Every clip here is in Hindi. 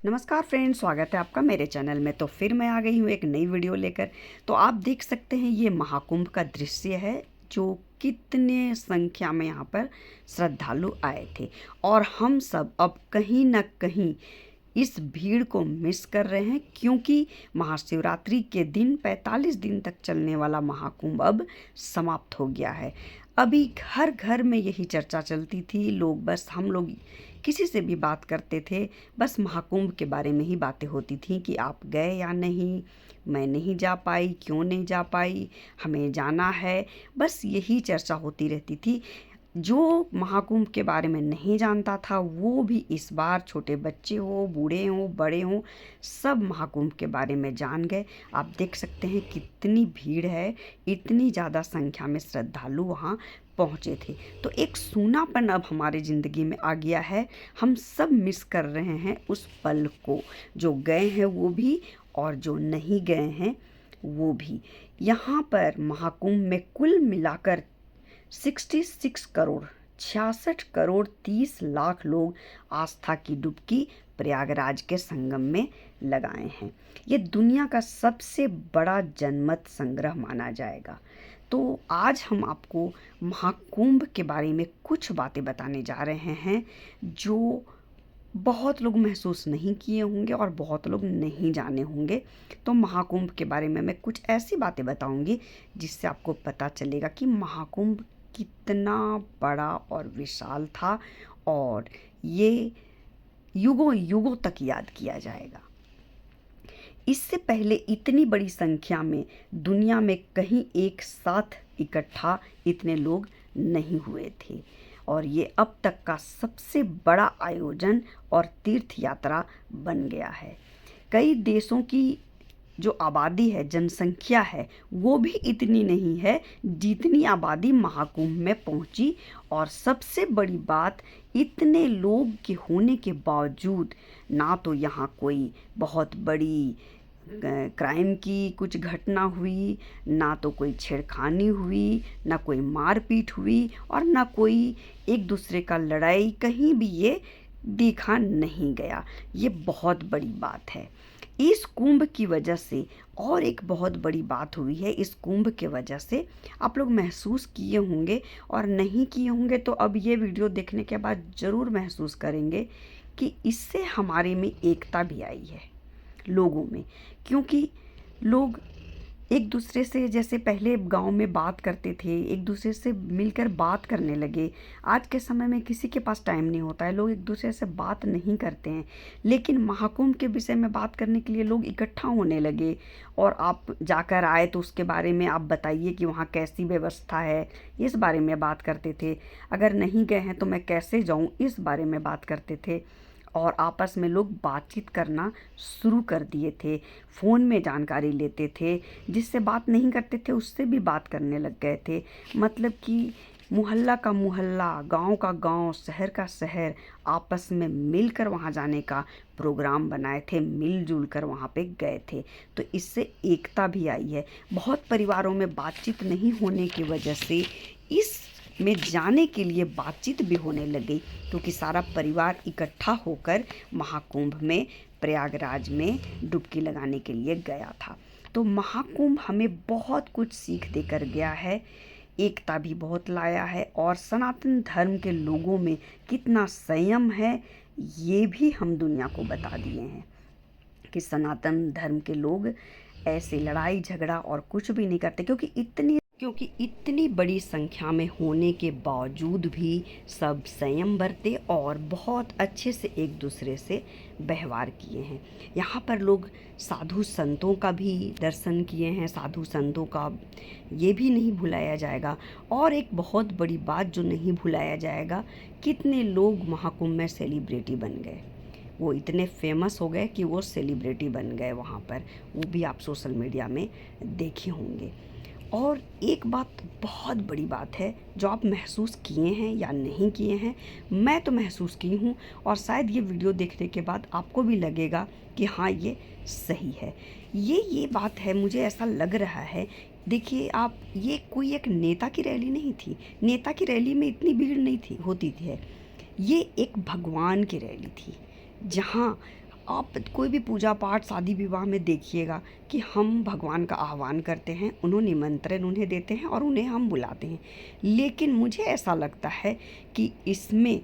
नमस्कार फ्रेंड्स, स्वागत है आपका मेरे चैनल में। तो फिर मैं आ गई हूँ एक नई वीडियो लेकर। तो आप देख सकते हैं ये महाकुंभ का दृश्य है, जो कितने संख्या में यहाँ पर श्रद्धालु आए थे। और हम सब अब कहीं ना कहीं इस भीड़ को मिस कर रहे हैं, क्योंकि महाशिवरात्रि के दिन 45 दिन तक चलने वाला महाकुंभ अब समाप्त हो गया है। अभी घर घर में यही चर्चा चलती थी। हम लोग किसी से भी बात करते थे, बस महाकुंभ के बारे में ही बातें होती थी कि आप गए या नहीं, मैं नहीं जा पाई, क्यों नहीं जा पाई, हमें जाना है। बस यही चर्चा होती रहती थी। जो महाकुंभ के बारे में नहीं जानता था वो भी इस बार, छोटे बच्चे हो, बूढ़े हो, बड़े हो, सब महाकुंभ के बारे में जान गए। आप देख सकते हैं कितनी भीड़ है, इतनी ज़्यादा संख्या में श्रद्धालु वहाँ पहुँचे थे। तो एक सूनापन अब हमारे ज़िंदगी में आ गया है। हम सब मिस कर रहे हैं उस पल को, जो गए हैं वो भी और जो नहीं गए हैं वो भी। यहाँ पर महाकुंभ में कुल मिलाकर 66 करोड़ 66 करोड़ 30 लाख लोग आस्था की डुबकी प्रयागराज के संगम में लगाए हैं। ये दुनिया का सबसे बड़ा जनमत संग्रह माना जाएगा। तो आज हम आपको महाकुंभ के बारे में कुछ बातें बताने जा रहे हैं, जो बहुत लोग महसूस नहीं किए होंगे और बहुत लोग नहीं जाने होंगे। तो महाकुंभ के बारे में मैं कुछ ऐसी बातें बताऊंगी जिससे आपको पता चलेगा कि महाकुंभ कितना बड़ा और विशाल था, और ये युगों युगों तक याद किया जाएगा। इससे पहले इतनी बड़ी संख्या में दुनिया में कहीं एक साथ इकट्ठा इतने लोग नहीं हुए थे, और ये अब तक का सबसे बड़ा आयोजन और तीर्थ यात्रा बन गया है। कई देशों की जो आबादी है, जनसंख्या है, वो भी इतनी नहीं है जितनी आबादी महाकुंभ में पहुंची। और सबसे बड़ी बात, इतने लोग के होने के बावजूद ना तो यहाँ कोई बहुत बड़ी क्राइम की कुछ घटना हुई, ना तो कोई छेड़खानी हुई, ना कोई मारपीट हुई, और ना कोई एक दूसरे का लड़ाई, कहीं भी ये देखा नहीं गया। ये बहुत बड़ी बात है। इस कुंभ की वजह से और एक बहुत बड़ी बात हुई है। इस कुंभ के वजह से आप लोग महसूस किए होंगे, और नहीं किए होंगे तो अब ये वीडियो देखने के बाद ज़रूर महसूस करेंगे कि इससे हमारे में एकता भी आई है लोगों में। क्योंकि लोग एक दूसरे से, जैसे पहले गांव में बात करते थे, एक दूसरे से मिलकर बात करने लगे। आज के समय में किसी के पास टाइम नहीं होता है, लोग एक दूसरे से बात नहीं करते हैं। लेकिन महाकुंभ के विषय में बात करने के लिए लोग इकट्ठा होने लगे। और आप जाकर आए तो उसके बारे में आप बताइए कि वहाँ कैसी व्यवस्था है, इस बारे में बात करते थे। अगर नहीं गए हैं तो मैं कैसे जाऊँ, इस बारे में बात करते थे। और आपस में लोग बातचीत करना शुरू कर दिए थे, फ़ोन में जानकारी लेते थे, जिससे बात नहीं करते थे उससे भी बात करने लग गए थे। मतलब कि मोहल्ला का मोहल्ला, गांव का गांव, शहर का शहर आपस में मिलकर वहां जाने का प्रोग्राम बनाए थे, मिलजुल कर वहां पे गए थे। तो इससे एकता भी आई है। बहुत परिवारों में बातचीत नहीं होने की वजह से इस में जाने के लिए बातचीत भी होने लगी, क्योंकि सारा परिवार इकट्ठा होकर महाकुंभ में, प्रयागराज में डुबकी लगाने के लिए गया था। तो महाकुंभ हमें बहुत कुछ सीख देकर गया है, एकता भी बहुत लाया है, और सनातन धर्म के लोगों में कितना संयम है ये भी हम दुनिया को बता दिए हैं कि सनातन धर्म के लोग ऐसे लड़ाई झगड़ा और कुछ भी नहीं करते। क्योंकि इतनी बड़ी संख्या में होने के बावजूद भी सब संयम बरते और बहुत अच्छे से एक दूसरे से व्यवहार किए हैं। यहाँ पर लोग साधु संतों का भी दर्शन किए हैं, साधु संतों का ये भी नहीं भुलाया जाएगा। और एक बहुत बड़ी बात जो नहीं भुलाया जाएगा, कितने लोग महाकुंभ में सेलिब्रिटी बन गए। वो इतने फेमस हो गए कि वो सेलिब्रिटी बन गए वहाँ पर, वो भी आप सोशल मीडिया में देखे होंगे। और एक बात, बहुत बड़ी बात है, जो आप महसूस किए हैं या नहीं किए हैं, मैं तो महसूस की हूँ, और शायद ये वीडियो देखने के बाद आपको भी लगेगा कि हाँ ये सही है। ये बात है, मुझे ऐसा लग रहा है। देखिए आप, ये कोई एक नेता की रैली नहीं थी। नेता की रैली में इतनी भीड़ नहीं थी, होती थी। ये एक भगवान की रैली थी, जहाँ आप कोई भी पूजा पाठ शादी विवाह में देखिएगा कि हम भगवान का आह्वान करते हैं, उन्हें निमंत्रण उन्हें देते हैं और उन्हें हम बुलाते हैं। लेकिन मुझे ऐसा लगता है कि इसमें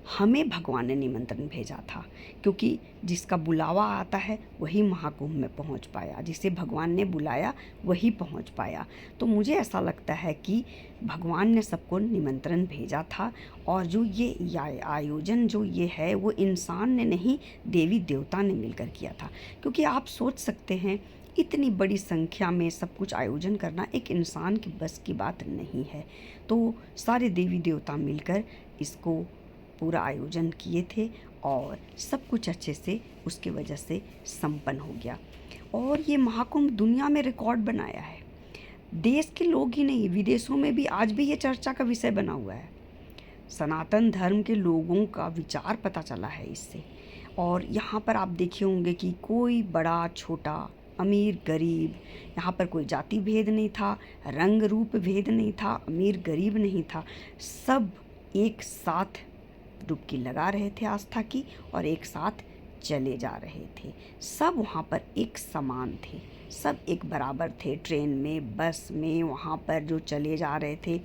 हमें भगवान ने निमंत्रण भेजा था, क्योंकि जिसका बुलावा आता है वही महाकुंभ में पहुंच पाया, जिसे भगवान ने बुलाया वही पहुंच पाया। तो मुझे ऐसा लगता है कि भगवान ने सबको निमंत्रण भेजा था, और जो ये आयोजन जो ये है वो इंसान ने नहीं, देवी देवता ने मिलकर किया था। क्योंकि आप सोच सकते हैं इतनी बड़ी संख्या में सब कुछ आयोजन करना एक इंसान की बस की बात नहीं है। तो सारे देवी देवता मिलकर इसको पूरा आयोजन किए थे और सब कुछ अच्छे से उसके वजह से संपन्न हो गया। और ये महाकुंभ दुनिया में रिकॉर्ड बनाया है। देश के लोग ही नहीं, विदेशों में भी आज भी ये चर्चा का विषय बना हुआ है। सनातन धर्म के लोगों का विचार पता चला है इससे। और यहाँ पर आप देखे होंगे कि कोई बड़ा छोटा, अमीर गरीब, यहाँ पर कोई जाति भेद नहीं था, रंग रूप भेद नहीं था, अमीर गरीब नहीं था। सब एक साथ डुबकी लगा रहे थे आस्था की, और एक साथ चले जा रहे थे। सब वहाँ पर एक समान थे, सब एक बराबर थे, ट्रेन में, बस में, वहाँ पर जो चले जा रहे थे।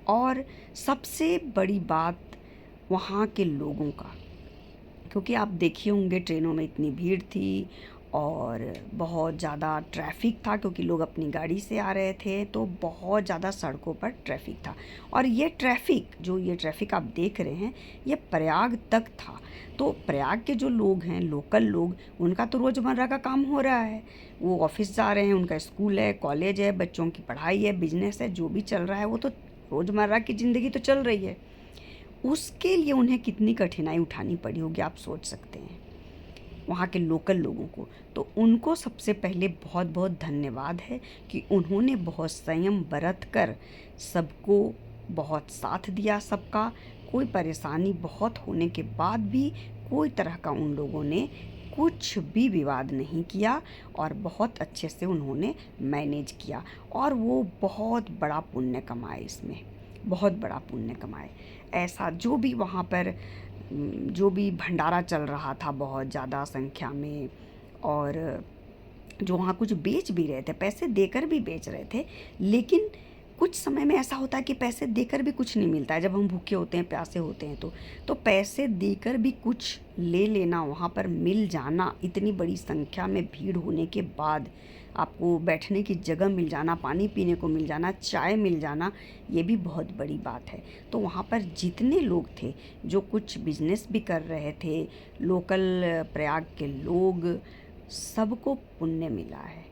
और सबसे बड़ी बात वहाँ के लोगों का, क्योंकि आप देखे होंगे ट्रेनों में इतनी भीड़ थी और बहुत ज़्यादा ट्रैफिक था, क्योंकि लोग अपनी गाड़ी से आ रहे थे, तो बहुत ज़्यादा सड़कों पर ट्रैफिक था। और ये ट्रैफिक आप देख रहे हैं, ये प्रयाग तक था। तो प्रयाग के जो लोग हैं, लोकल लोग, उनका तो रोज़मर्रा का काम हो रहा है, वो ऑफिस जा रहे हैं, उनका स्कूल है, कॉलेज है, बच्चों की पढ़ाई है, बिजनेस है, जो भी चल रहा है वो तो रोज़मर्रा की ज़िंदगी तो चल रही है। उसके लिए उन्हें कितनी कठिनाई उठानी पड़ी होगी, आप सोच सकते हैं, वहाँ के लोकल लोगों को। तो उनको सबसे पहले बहुत बहुत धन्यवाद है कि उन्होंने बहुत संयम बरत कर सबको बहुत साथ दिया। सबका कोई परेशानी बहुत होने के बाद भी कोई तरह का उन लोगों ने कुछ भी विवाद नहीं किया, और बहुत अच्छे से उन्होंने मैनेज किया, और वो बहुत बड़ा पुण्य कमाए, इसमें बहुत बड़ा पुण्य कमाए। ऐसा जो भी वहाँ पर जो भी भंडारा चल रहा था बहुत ज़्यादा संख्या में, और जो वहाँ कुछ बेच भी रहे थे, पैसे देकर भी बेच रहे थे। लेकिन कुछ समय में ऐसा होता है कि पैसे देकर भी कुछ नहीं मिलता है। जब हम भूखे होते हैं, प्यासे होते हैं, तो पैसे देकर भी कुछ ले लेना, वहाँ पर मिल जाना, इतनी बड़ी संख्या में भीड़ होने के बाद आपको बैठने की जगह मिल जाना, पानी पीने को मिल जाना, चाय मिल जाना, ये भी बहुत बड़ी बात है। तो वहाँ पर जितने लोग थे, जो कुछ बिजनेस भी कर रहे थे, लोकल प्रयाग के लोग, सबको पुण्य मिला है।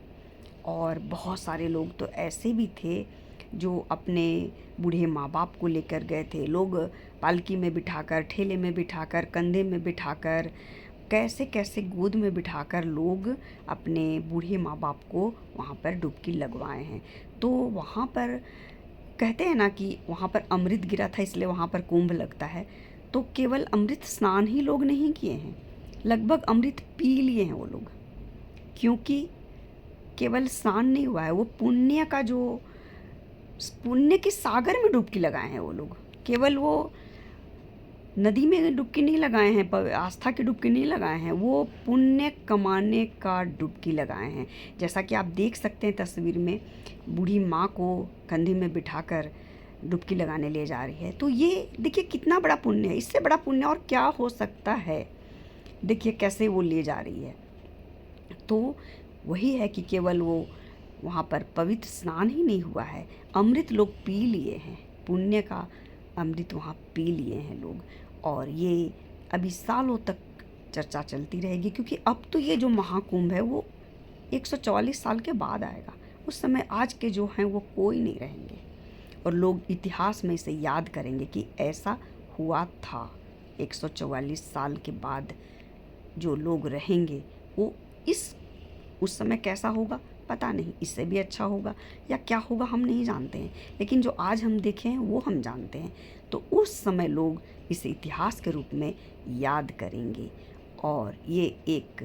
और बहुत सारे लोग तो ऐसे भी थे जो अपने बूढ़े माँ बाप को लेकर गए थे। लोग पालकी में बिठाकर, ठेले में बिठाकर, कंधे में बिठाकर, कैसे कैसे गोद में बिठाकर लोग अपने बूढ़े माँ बाप को वहाँ पर डुबकी लगवाए हैं। तो वहाँ पर कहते हैं ना कि वहाँ पर अमृत गिरा था, इसलिए वहाँ पर कुंभ लगता है। तो केवल अमृत स्नान ही लोग नहीं किए हैं, लगभग अमृत पी लिए हैं वो लोग, क्योंकि केवल स्नान नहीं हुआ है, वो पुण्य के सागर में डुबकी लगाए हैं वो लोग। केवल वो नदी में डुबकी नहीं लगाए हैं, आस्था की डुबकी नहीं लगाए हैं, वो पुण्य कमाने का डुबकी लगाए हैं। जैसा कि आप देख सकते हैं तस्वीर में, बूढ़ी माँ को कंधे में बिठाकर डुबकी लगाने ले जा रही है। तो ये देखिए कितना बड़ा पुण्य है, इससे बड़ा पुण्य और क्या हो सकता है। देखिए कैसे वो ले जा रही है। तो वही है कि केवल वो वहाँ पर पवित्र स्नान ही नहीं हुआ है, अमृत लोग पी लिए हैं, पुण्य का अमृत वहाँ पी लिए हैं लोग। और ये अभी सालों तक चर्चा चलती रहेगी, क्योंकि अब तो ये जो महाकुंभ है वो 144 साल के बाद आएगा। उस समय आज के जो हैं वो कोई नहीं रहेंगे, और लोग इतिहास में इसे याद करेंगे कि ऐसा हुआ था। 144 साल के बाद जो लोग रहेंगे वो उस समय कैसा होगा पता नहीं, इससे भी अच्छा होगा या क्या होगा हम नहीं जानते हैं, लेकिन जो आज हम देखे हैं वो हम जानते हैं। तो उस समय लोग इसे इतिहास के रूप में याद करेंगे, और ये एक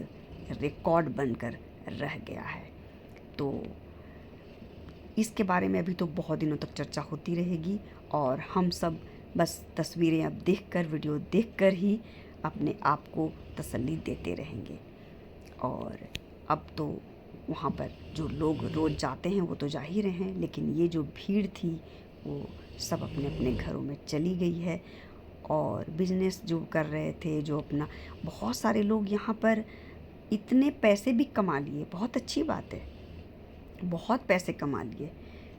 रिकॉर्ड बनकर रह गया है। तो इसके बारे में अभी तो बहुत दिनों तक चर्चा होती रहेगी, और हम सब बस तस्वीरें अब देखकर, वीडियो देखकर ही अपने आप को तसल्ली देते रहेंगे। और अब तो वहाँ पर जो लोग रोज़ जाते हैं वो तो जा ही रहे हैं, लेकिन ये जो भीड़ थी वो सब अपने अपने घरों में चली गई है। और बिजनेस जो कर रहे थे, जो अपना, बहुत सारे लोग यहाँ पर इतने पैसे भी कमा लिए, बहुत अच्छी बात है, बहुत पैसे कमा लिए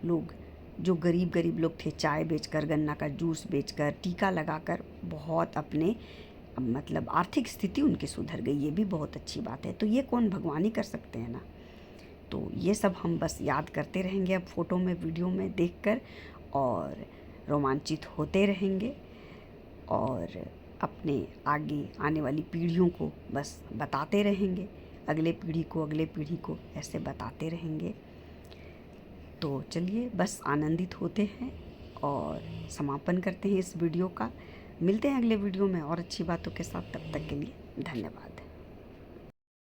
लोग। जो गरीब लोग थे, चाय बेचकर, गन्ना का जूस बेचकर, टीका लगाकर बहुत अपने मतलब आर्थिक स्थिति उनकी सुधर गई, ये भी बहुत अच्छी बात है। तो ये कौन, भगवान ही कर सकते हैं ना। तो ये सब हम बस याद करते रहेंगे अब फ़ोटो में, वीडियो में देखकर, और रोमांचित होते रहेंगे और अपने आगे आने वाली पीढ़ियों को बस बताते रहेंगे, अगले पीढ़ी को ऐसे बताते रहेंगे। तो चलिए बस आनंदित होते हैं और समापन करते हैं इस वीडियो का। मिलते हैं अगले वीडियो में और अच्छी बातों के साथ, तब तक के लिए धन्यवाद।